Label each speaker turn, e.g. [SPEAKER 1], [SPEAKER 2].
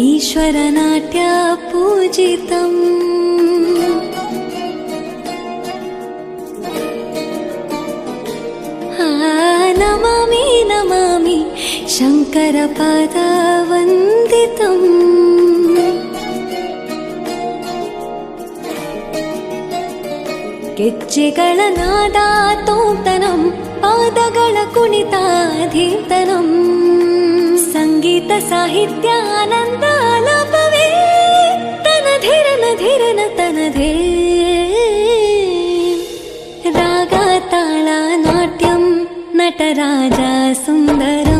[SPEAKER 1] ईश्वरनाट्य पूजितम् नमामि नमामि शङ्करपादवन्दितम् ಗೆಜ್ಜೆಗಳ ನಾದ ತೋಂತನಂ ಪಾದಗಳ ಕುಣಿತಾಧೀರ್ತನಂ ಸಂಗೀತ ಸಾಹಿತ್ಯ ಆನಂದ ಆಲಾಪವೇ ತನಧಿರನ ಧಿರನ ತನಧೇ ರಾಗ ತಾಳ ನಾಟ್ಯಂ ನಟರಾಜ ಸುಂದರಂ